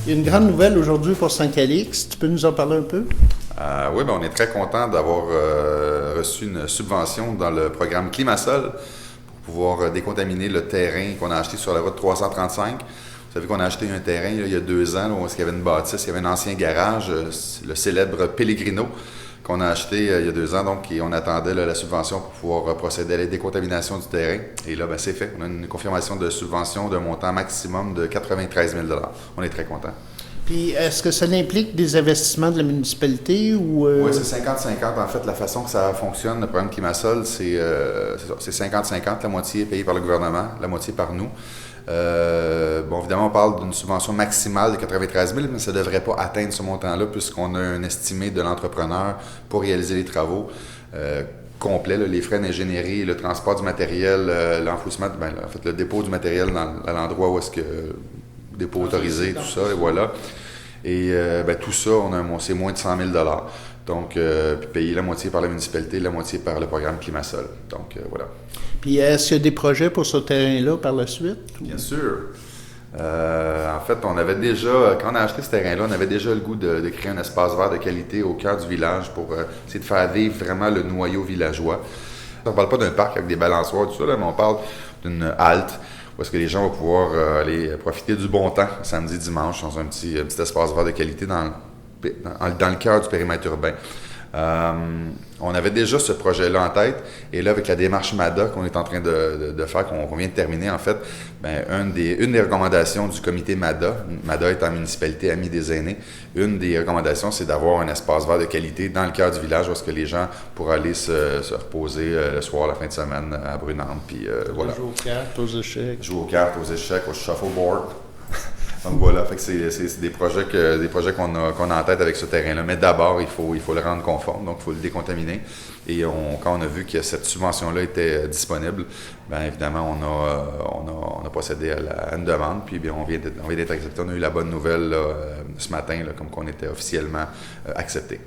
Il y a une grande nouvelle aujourd'hui pour Saint-Calix. Tu peux nous en parler un peu? Oui, on est très content d'avoir reçu une subvention dans le programme Climasol pour pouvoir décontaminer le terrain qu'on a acheté sur la route 335. Vous savez qu'on a acheté un terrain il y a 2 ans, là, où il y avait une bâtisse, il y avait un ancien garage, le célèbre Pellegrino, qu'on a acheté il y a 2 ans, donc, et on attendait la subvention pour pouvoir procéder à la décontamination du terrain. Et là, c'est fait. On a une confirmation de subvention d'un montant maximum de 93 000 $. On est très contents. Puis, est-ce que ça implique des investissements de la municipalité ou... Oui, c'est 50-50. En fait, la façon que ça fonctionne, le programme Climasol, c'est 50-50. La moitié est payée par le gouvernement, la moitié par nous. Évidemment, on parle d'une subvention maximale de 93 000, mais ça ne devrait pas atteindre ce montant-là puisqu'on a un estimé de l'entrepreneur pour réaliser les travaux complets, les frais d'ingénierie, le transport du matériel, l'enfouissement, le dépôt du matériel à l'endroit où est-ce que le dépôt autorisé, tout ça, et voilà. Et tout ça, c'est moins de 100 000 $. Donc, puis payer la moitié par la municipalité, la moitié par le programme Climasol. Donc, voilà. Puis, est-ce qu'il y a des projets pour ce terrain-là par la suite? Bien sûr. En fait, quand on a acheté ce terrain-là, on avait déjà le goût de créer un espace vert de qualité au cœur du village pour essayer de faire vivre vraiment le noyau villageois. On ne parle pas d'un parc avec des balançoires, tout ça, mais on parle d'une halte où est-ce que les gens vont pouvoir aller profiter du bon temps, samedi, dimanche, dans un petit espace vert de qualité dans le cœur du périmètre urbain. On avait déjà ce projet-là en tête, et là, avec la démarche MADA qu'on est en train de faire, qu'on vient de terminer, en fait, une des recommandations du comité MADA étant municipalité amie des aînés, une des recommandations, c'est d'avoir un espace vert de qualité dans le cœur du village où est-ce que les gens pourraient aller se reposer le soir, la fin de semaine à Brunante, puis voilà. Jouer aux cartes, aux échecs. Jouer aux cartes, aux échecs, au shuffleboard. Donc voilà, fait que c'est des projets qu'on a en tête avec ce terrain-là. Mais d'abord, il faut le rendre conforme, donc il faut le décontaminer. Et quand on a vu que cette subvention-là était disponible, évidemment, on a procédé à une demande, puis on vient d'être accepté. On a eu la bonne nouvelle ce matin, comme qu'on était officiellement accepté.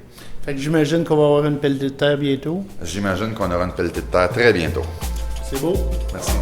Fait que j'imagine qu'on va avoir une pelletée de terre bientôt. J'imagine qu'on aura une pelletée de terre très bientôt. C'est beau. Merci.